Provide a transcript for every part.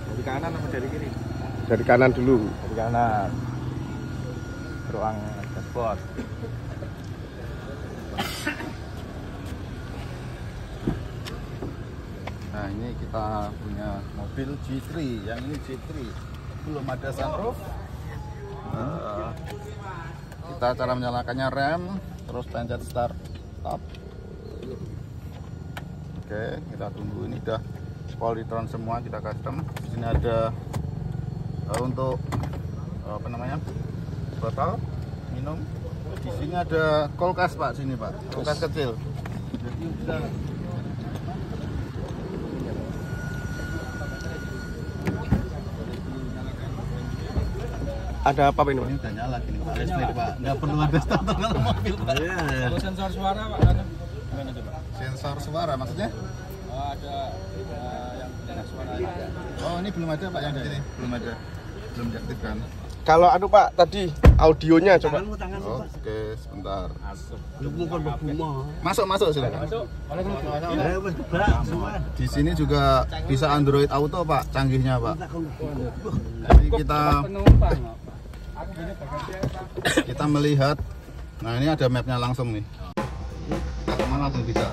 Dari kanan atau dari kiri? Dari kanan dulu. Dari kanan. Ruang dashboard. Nah, ini kita punya mobil G3. Yang ini G3 belum ada sunroof. Kita cara menyalakannya rem, terus pencet start stop. Oke, kita tunggu. Ini udah Polytron semua, kita custom. Di sini ada untuk apa namanya, botol minum. Di sini ada kulkas Pak, sini Pak, kulkas kecil. Jadi bisa Ada apa ini, Pak? ini udah nyala gini Pak, listrik Pak, nggak perlu ada starter kalau mobil Pak. Kalau sensor suara Pak, gimana tuh Pak? Sensor suara maksudnya? Oh, ada yang mendengar suara. Oh, ini belum ada Pak yang di sini, belum ada, belum diaktifkan. Kalau anu Pak, tadi audionya coba. Oke, sebentar. Masuk. Masuk silakan. Di sini juga bisa Android Auto Pak, canggihnya Pak. Jadi kita melihat, nah ini ada mapnya langsung nih. Kita kemana langsung bisa.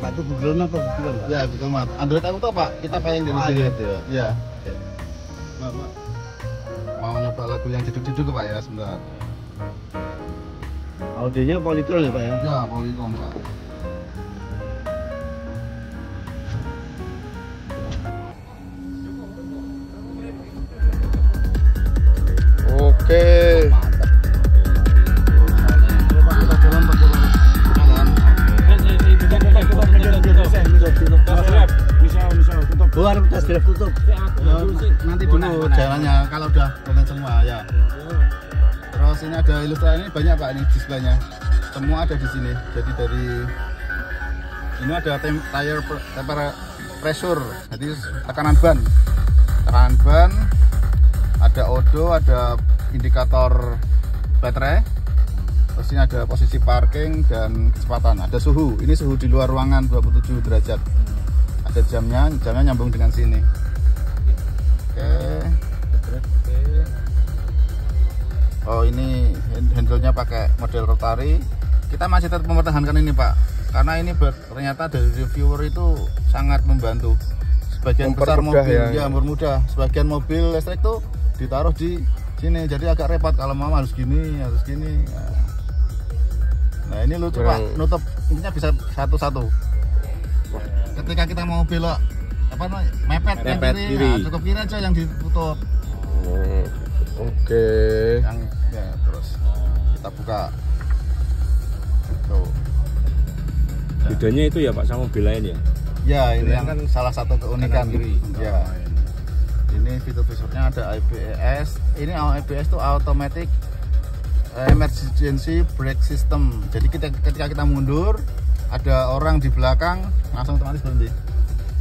Batu Google apa Google? Ya, Google Map. Android Auto Pak, kita pengen dari sini. Ya. Mau nyoba lagu yang jeduk-jeduk Pak ya, sebentar. Audionya Polytron ya Pak ya? Ya, Polytron Pak. Oke. Tutup. Nanti dulu jalannya kalau udah kalian semua ya. Terus ini ada ilustrasi, ini banyak Pak, ini displaynya. Semua ada di sini. Jadi dari ini ada tire pressure, jadi tekanan ban. Tekanan ban, ada odo, ada indikator baterai. Terus ini ada posisi parking dan kecepatan. Ada suhu. Ini suhu di luar ruangan 27 derajat. Ada jamnya nyambung dengan sini. Oke. Oh, ini handle-nya pakai model rotary. Kita masih tetap mempertahankan ini Pak, karena ini ternyata dari reviewer itu sangat membantu. Sebagian besar mobil ya mempermudah. Sebagian mobil listrik tuh ditaruh di sini, jadi agak repot kalau mau harus gini, harus gini. Nah ini lucu Pak, nutup intinya bisa satu-satu. Ketika kita mau belok apa namanya, mepet yang kiri, nah, cukup kiri aja yang ditutup. Oke. Yang ya, terus kita buka. Tuh. Bedanya itu ya Pak sama mobil lain ya? Ya, ini yang kan salah satu keunikan. Ya. Ini fitur-fiturnya ada ABS. Ini ABS itu automatic emergency brake system. Jadi ketika kita mundur, ada orang di belakang langsung otomatis berhenti.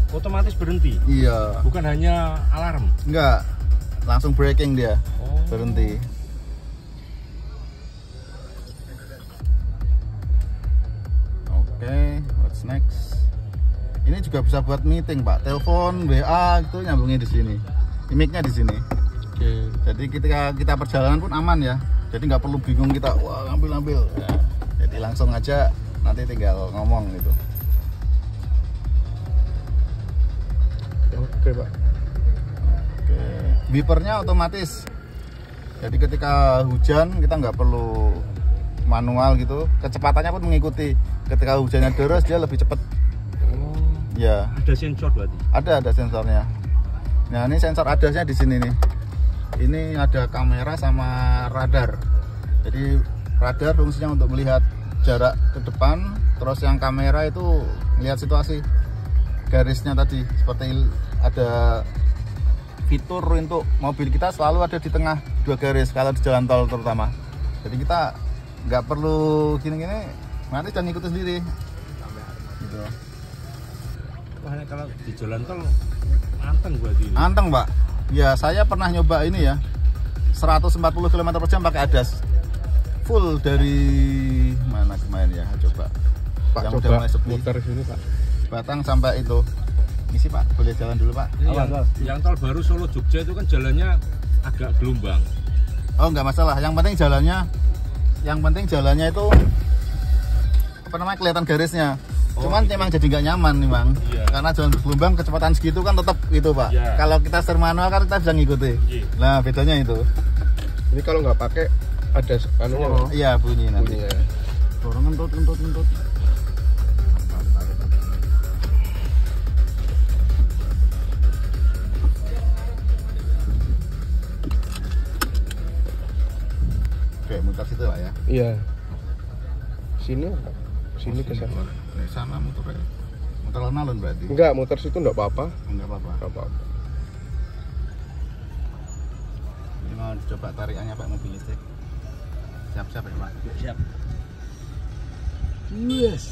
Otomatis berhenti? Iya. Bukan hanya alarm? Enggak, langsung braking dia. Berhenti. Oke, what's next? Ini juga bisa buat meeting Pak, telepon, WA itu nyambungnya di sini. Mic-nya di sini. Oke. Jadi ketika kita perjalanan pun aman ya. Jadi nggak perlu bingung kita, wah ngambil. Ya. Jadi langsung aja nanti tinggal ngomong gitu. Oke Pak. Oke. Wipernya otomatis. Jadi ketika hujan kita nggak perlu manual gitu. Kecepatannya pun mengikuti. Ketika hujannya deras dia lebih cepat. Ya. Ada sensor berarti? Ada sensornya. Nah ini sensor adasnya di sini nih. Ini ada kamera sama radar. Jadi radar fungsinya untuk melihat jarak ke depan, terus yang kamera itu melihat situasi garisnya tadi. Seperti ada fitur untuk mobil kita selalu ada di tengah dua garis kalau di jalan tol terutama. Jadi kita nggak perlu gini-gini, nanti dan ikuti sendiri. Gitu. Wah, kalau di jalan tol anteng berarti ini. Anteng Pak. Ya saya pernah nyoba ini ya, 140 km/jam pakai ADAS. Full dari mana kemarin ya, coba. Pak yang coba udah mulai sepi. muter sini Pak. Batang sampai itu Misi Pak, boleh jalan dulu Pak. Yang tol baru Solo Jogja itu kan jalannya agak gelombang. Oh nggak masalah, yang penting jalannya itu apa namanya kelihatan garisnya. Cuman gitu. emang jadi nggak nyaman nih Bang. Iya. Karena jalan bergelombang kecepatan segitu kan tetap gitu Pak. Iya. Kalau kita setir manual kan kita bisa ngikuti. Iya. Nah bedanya itu. Ini kalau nggak pakai ada anunya. Iya bunyi nanti. Bunyi ya. Dorong ngentut. Oke, muter situ Pak ya. Iya. Sini apa? Sini ke sana. Sana muter ya. Muter alun-alun berarti. Enggak, muter situ enggak apa-apa. Enggak apa-apa. Enggak apa-apa. Ini mau coba tarikannya Pak mobil listrik. Siap-siap ya Pak. Siap. Yes.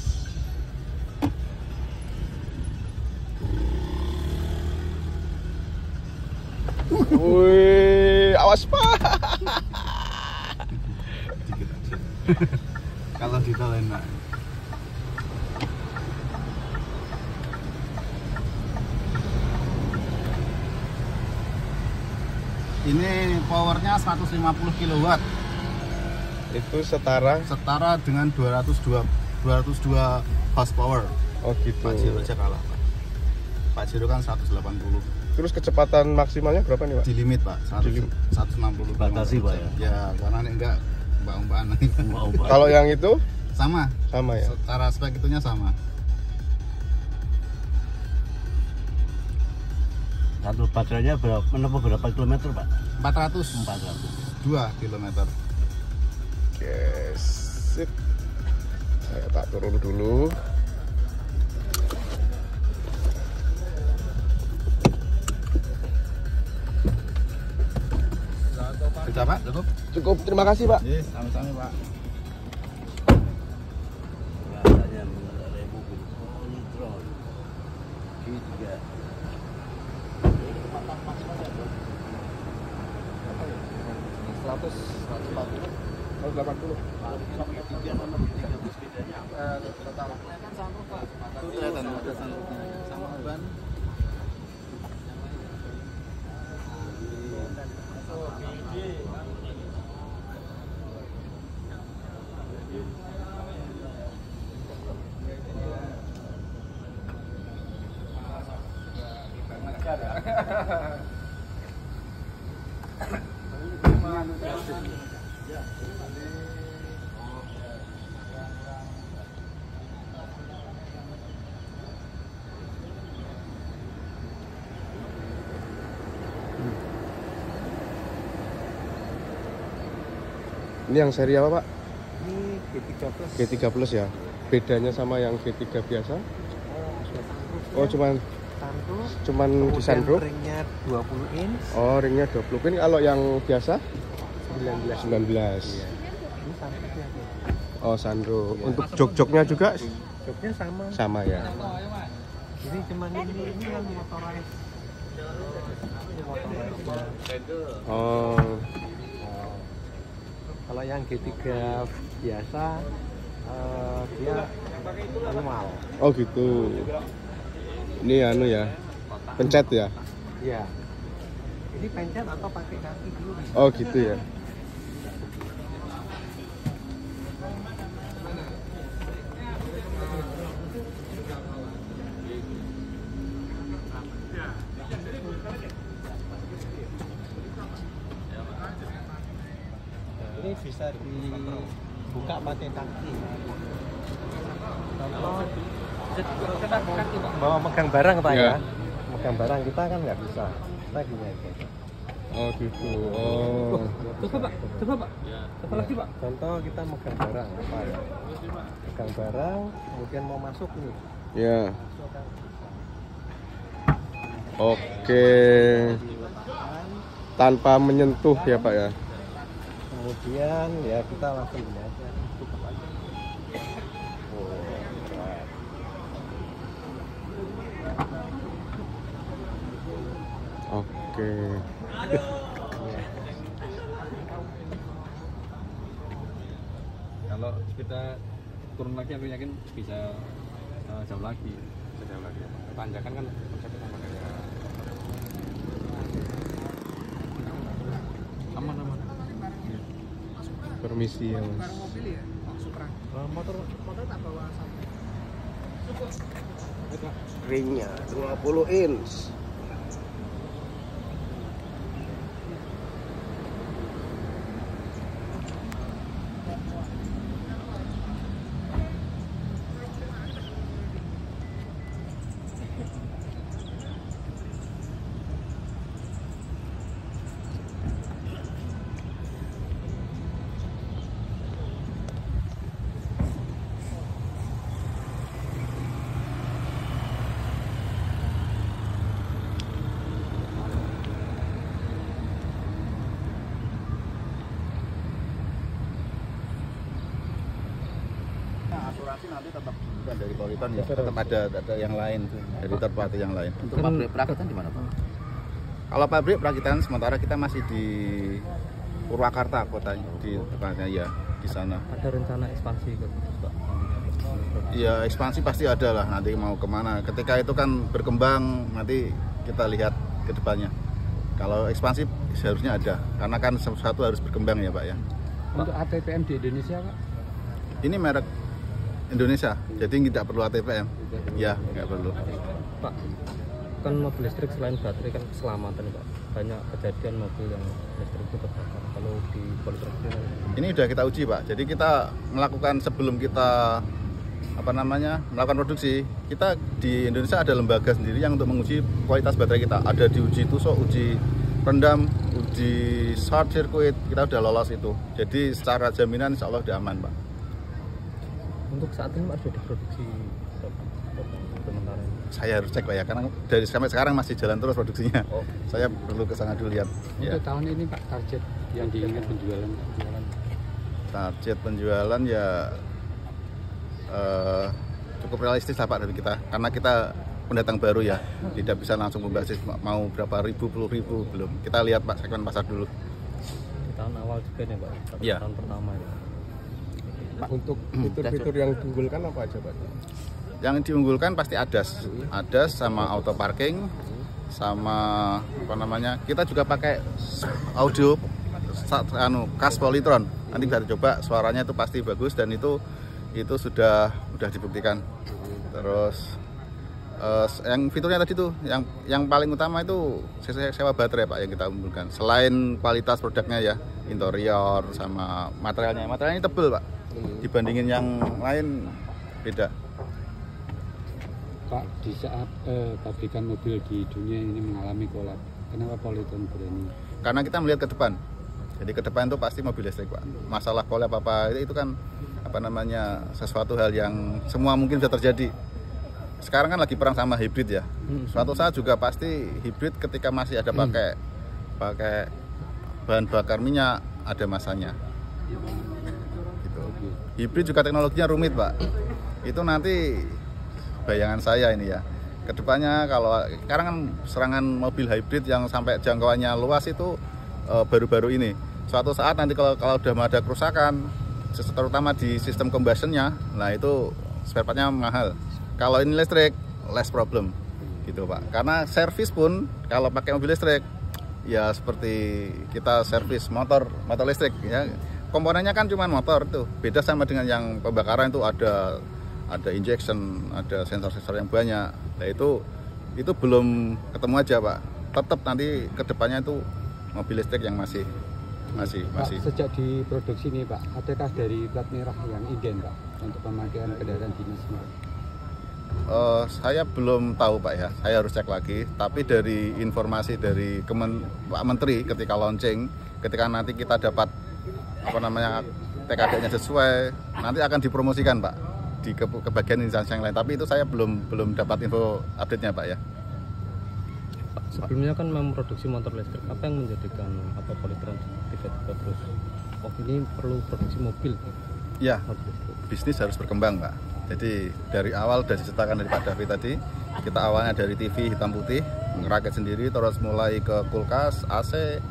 Wih, awas Pak. Dikit aja. Kalau di tol enak. Ini powernya 150 kW. Itu setara. Setara dengan 202 horsepower. Oh gitu. Pajero aja kalah Pak. Pajero kan 180. Terus kecepatan maksimalnya berapa nih Pak? Di limit Pak, 160. Batasi, Pak, ya? Ya, karena ini enggak mbak-mbak Kalau yang itu sama. sama ya. Secara spek itunya sama. Satu baterainya menempuh berapa kilometer Pak? 402 km. Yes. Sip. Saya tak turun dulu. Sudah Pak, cukup? Cukup, terima kasih Pak. Yes, sama-sama Pak. Katanya mengenai mobil kontrol. Juga. Ini yang seri apa Pak? Ini G3 Plus. G3 Plus ya. Bedanya sama yang G3 biasa? Oh, cuman di sunroof. Ringnya 20 inch. Oh, ringnya 20. Ini kalau yang biasa 19. Iya. Ini sunroofnya. Oh, sunroof. Untuk jok-joknya juga Joknya sama. sama ya. Jadi cuman ini kan motorized. Ini motorized. Oh, Kalau yang G3 biasa dia manual. oh gitu. Ini anu ya. Pencet ya. Iya. Ini pencet atau pakai kaki dulu bisa. Oh gitu ya. Ini bisa dibuka pakai kaki. Contoh, bawa megang barang Pak Ya. ya. Megang barang kita kan nggak bisa. Kita gini aja. Oh gitu. Oh. Coba Pak. Coba lagi Pak. Contoh kita megang barang apa ya? Megang barang, kemudian mau masuk nih. Ya. Oke. Tanpa menyentuh ya Pak ya. Kemudian ya kita langsung gini aja. Tutup aja. Oh, keren. Oke. Kalau kita turun lagi aku yakin bisa jauh lagi. Tanjakan kan konsepnya Permisi ya Mas. Mobil ya, Supra. Motor tak bawa sampai. Ringnya 20 inch. Asuransi nanti tetap bukan dari Politon ya, tetap ada yang lain dari third party yang lain. Untuk pabrik perakitan di mana Pak? Kalau pabrik perakitan sementara kita masih di Purwakarta kotanya, di tempatnya ya di sana. Ada rencana ekspansi ke Pak? Iya, ekspansi pasti ada lah, nanti mau kemana. Ketika itu kan berkembang, nanti kita lihat ke depannya. Kalau ekspansi seharusnya ada, karena kan sesuatu harus berkembang ya Pak ya. Untuk ATPM di Indonesia Pak? Ini merek Indonesia, jadi tidak perlu ATPM. Ya, nggak perlu. Pak, kan mobil listrik selain baterai kan keselamatan Pak. Banyak kejadian mobil yang listrik itu terbakar. Kalau di Politon ini udah kita uji Pak. Jadi kita melakukan sebelum kita melakukan produksi, kita di Indonesia ada lembaga sendiri yang untuk menguji kualitas baterai kita. Ada diuji tusuk, uji rendam, uji short circuit, kita udah lolos itu. Jadi secara jaminan insya Allah udah aman Pak. Untuk saat ini Pak sudah diproduksi sementara ini? Saya harus cek Pak ya, karena dari sampai sekarang masih jalan terus produksinya. Saya perlu ke sana dulu lihat. Untuk tahun ini Pak, target yang diingat penjualan? Target penjualan ya cukup realistis lah Pak dari kita, karena kita pendatang baru ya, tidak bisa langsung membasis mau berapa ribu, puluh ribu, belum. Kita lihat Pak segmen pasar dulu. Di tahun awal juga nih Pak, ya. Tahun pertama ya. Pak, untuk fitur-fitur yang diunggulkan apa aja Pak? Yang diunggulkan pasti ADAS sama auto parking, sama kita juga pakai audio khas Politron. Nanti bisa dicoba, suaranya itu pasti bagus dan itu sudah dibuktikan. Terus yang fiturnya tadi tuh yang paling utama itu sewa baterai Pak yang kita unggulkan. Selain kualitas produknya ya, interior sama materialnya tebal Pak. Dibandingin yang lain beda. Pak, di saat pabrikan mobil di dunia ini mengalami kolap, kenapa Politon berani? Karena kita melihat ke depan. Jadi ke depan itu pasti mobil listrik Pak. Masalah kolap apa itu kan sesuatu hal yang semua mungkin bisa terjadi. Sekarang kan lagi perang sama hibrid ya. Suatu saat juga pasti hibrid ketika masih ada pakai bahan bakar minyak ada masanya. Gitu. Hibrid juga teknologinya rumit Pak. Itu nanti bayangan saya ini ya. Kedepannya kalau sekarang kan serangan mobil hibrid yang sampai jangkauannya luas itu baru-baru ini. Suatu saat nanti kalau udah ada kerusakan, terutama di sistem combustionnya, nah itu spare partnya mahal. Kalau ini listrik, less problem gitu Pak. Karena servis pun kalau pakai mobil listrik ya seperti kita servis motor listrik ya. Komponennya kan cuma motor tuh. Beda sama dengan yang pembakaran itu ada injection, ada sensor-sensor yang banyak. Nah itu belum ketemu aja Pak. Tetap nanti kedepannya itu mobil listrik yang masih. Pak, sejak diproduksi nih Pak, adakah dari plat merah yang inden Pak untuk pemakaian kendaraan dinas? Saya belum tahu Pak ya, saya harus cek lagi. Tapi dari informasi dari Pak Menteri ketika launching, ketika nanti kita dapat TKD-nya sesuai, nanti akan dipromosikan Pak di ke bagian instansi yang lain. Tapi itu saya belum dapat info update-nya Pak ya. Sebelumnya kan memproduksi motor listrik, apa yang menjadikan Politron tiba-tiba terus ini perlu produksi mobil? Ya, bisnis harus berkembang Pak. Jadi dari awal sudah diceritakan dari Pak David tadi, kita awalnya dari TV hitam putih, ngerakit sendiri, terus mulai ke kulkas, AC,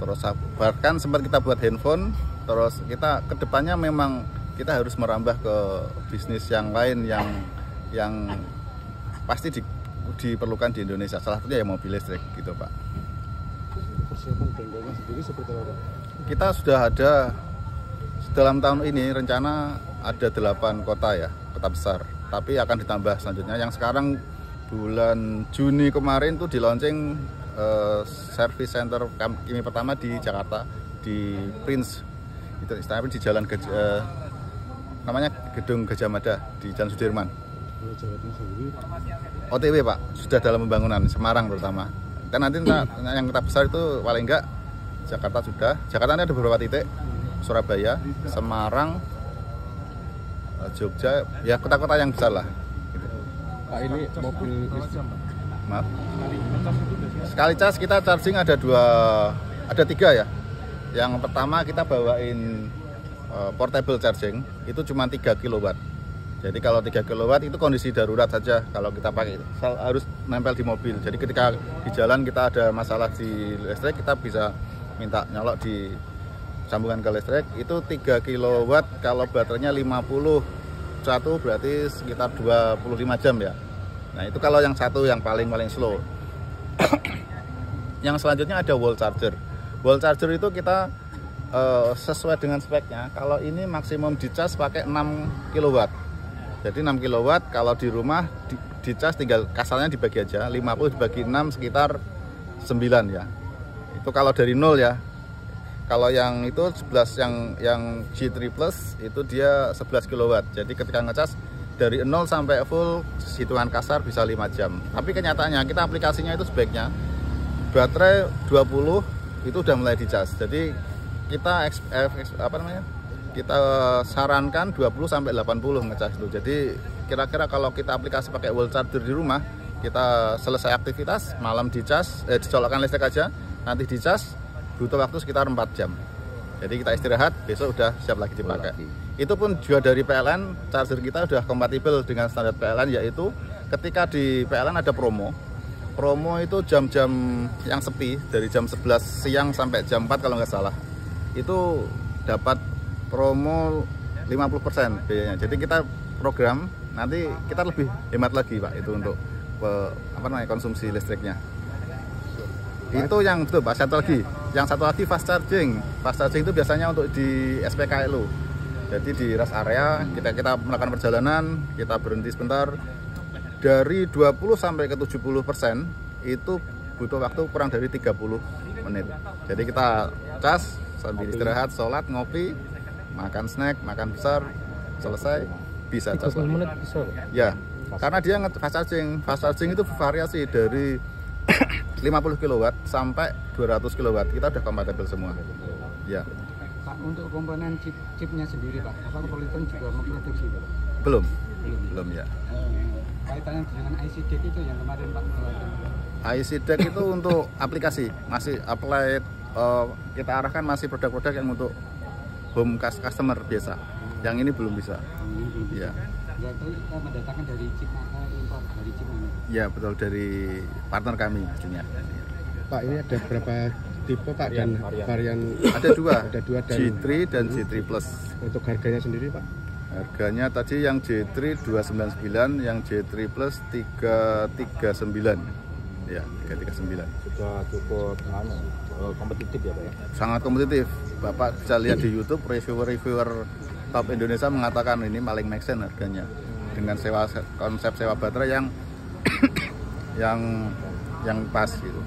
terus bahkan sempat kita buat handphone, terus kita kedepannya memang kita harus merambah ke bisnis yang lain yang pasti diperlukan di Indonesia, salah satunya ya mobil listrik gitu Pak. Persiapan bengkelnya sendiri seperti apa? Kita sudah ada dalam tahun ini rencana ada 8 kota ya, kota besar. Tapi akan ditambah selanjutnya. Yang sekarang bulan Juni kemarin tuh di launching service center kami pertama di Jakarta, di Prince. Itu istilahnya di Jalan namanya Gedung Gajah Mada di Jalan Sudirman. OTW Pak, sudah dalam pembangunan, Semarang terutama. Dan nanti yang kota besar itu paling enggak Jakarta sudah. Jakarta ini ada beberapa titik, Surabaya, Semarang, Jogja, ya kota-kota yang besar lah. Pak, ini mobil listrik. Maaf. Sekali cas kita charging ada 3 ya. Yang pertama kita bawain portable charging, itu cuma 3 kW. Jadi kalau 3 kW itu kondisi darurat saja kalau kita pakai, harus nempel di mobil. Jadi ketika di jalan kita ada masalah di listrik, kita bisa minta nyolok di sambungan ke listrik. Itu 3 kW kalau baterainya 51 berarti sekitar 25 jam ya. Nah itu kalau yang satu yang paling slow. Yang selanjutnya ada wall charger. Wall charger itu kita sesuai dengan speknya. Kalau ini maksimum dicas pakai 6 kW. Jadi 6 kW kalau di rumah dicas tinggal kasarnya dibagi aja, 50 dibagi 6 sekitar 9 ya. Itu kalau dari 0 ya. Kalau yang itu 11 yang G3 Plus itu dia 11 kW. Jadi ketika ngecas dari 0 sampai full hitungan kasar bisa 5 jam. Tapi kenyataannya kita aplikasinya itu sebaiknya baterai 20 itu udah mulai dicas. Jadi kita kita sarankan 20 sampai 80 ngecas itu. Jadi kira-kira kalau kita aplikasi pakai wall charger di rumah, kita selesai aktivitas malam dicas, dicolokkan listrik aja, nanti dicas butuh waktu sekitar 4 jam. Jadi kita istirahat, besok udah siap lagi dipakai. Itu pun juga dari PLN, charger kita udah kompatibel dengan standar PLN, yaitu ketika di PLN ada promo itu jam-jam yang sepi, dari jam 11 siang sampai jam 4 kalau nggak salah, itu dapat promo 50% biayanya. Jadi kita program, nanti kita lebih hemat lagi Pak, itu untuk konsumsi listriknya. Itu yang betul Pak. Yang satu lagi fast charging. Fast charging itu biasanya untuk di SPKLU. Jadi di rest area kita melakukan perjalanan, kita berhenti sebentar. Dari 20 sampai ke 70% itu butuh waktu kurang dari 30 menit. Jadi kita cas sambil istirahat, sholat, ngopi, makan snack, makan besar, selesai bisa cas. 30 menit bisa. Ya, karena dia fast charging. Fast charging itu variasi dari 50 kW sampai 200 kW kita udah kompatibel semua. Ya. Pak, untuk komponen chipnya sendiri Pak, apa Polytron juga memproduksi Pak? Belum ya. Kaitannya dengan IC Deck itu yang kemarin Pak. IC Deck itu untuk aplikasi, masih apply, kita arahkan masih produk-produk yang untuk home customer biasa. Yang ini belum bisa. Ya. Ya, itu kita mendatangkan dari chip impor dari chip mana? Ya betul, dari partner kami pastinya. Pak, ini ada berapa tipe Pak dan varian? Ada dua dan G3 dan G3 Plus. Untuk harganya sendiri Pak? Harganya tadi yang G3 299, yang G3 Plus 339. Ya, 339. Sudah cukup kompetitif ya Pak ya? Sangat kompetitif. Bapak bisa lihat di YouTube, reviewer top Indonesia mengatakan ini paling make sense harganya. Dengan konsep sewa baterai yang pas gitu.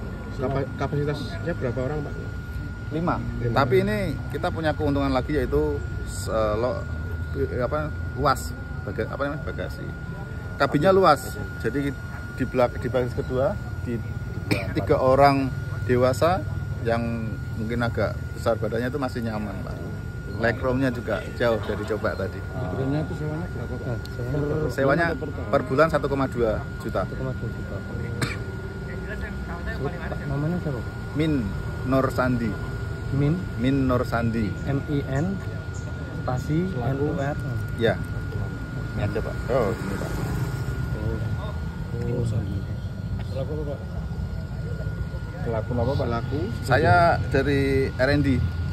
Kapasitasnya berapa orang Pak? 5. Tapi ini kita punya keuntungan lagi, yaitu luas bagasi. Kabinnya luas. Jadi di bagian kedua di 3 orang dewasa yang mungkin agak besar badannya itu masih nyaman Pak. Legroomnya juga jauh dari coba tadi. Sebenarnya itu sewanya berapa Pak? Sewanya per bulan 1,2 juta. 1,2 juta. Pak, namanya siapa? Min Nur Sandi. Min Nur Sandi. MIN spasi NUR. Ya. Ini aja Pak. Oh, ini Pak. Pelaku apa Pak? Pelaku apa Pak? Pelaku. Saya dari R&D.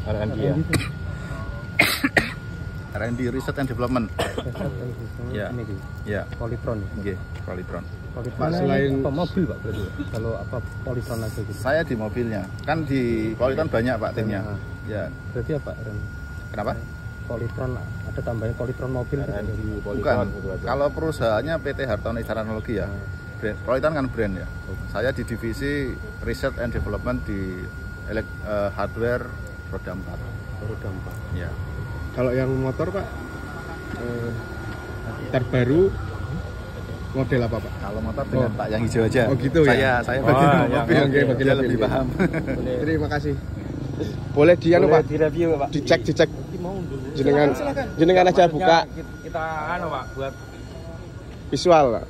R&D ya. R&D Research and Development. Ya. Ya. Polytron. Nggih, Polytron. Polytron selain apa mobil Pak berarti? Kalau apa Polytron aja gitu. Saya di mobilnya. Kan di Polytron banyak Pak timnya. Ya. Berarti apa? Kenapa? Polytron, ada tambahan Polytron mobil gitu. Bukan. Kalau perusahaannya PT Hartono Teknologi ya. Polytron kan brand ya. Saya di divisi Research and Development di hardware roda 4. Roda 4. Ya. Kalau yang motor Pak, terbaru model apa Pak? Kalau motor dengan Pak yang hijau aja. Oh gitu ya? Saya bagian mobil, bagian dia mobil, lebih ya. paham. Terima kasih. Boleh dianu Pak? Direview Pak. Dicek. Jenengan aja buka Kita Pak buat visual Pak.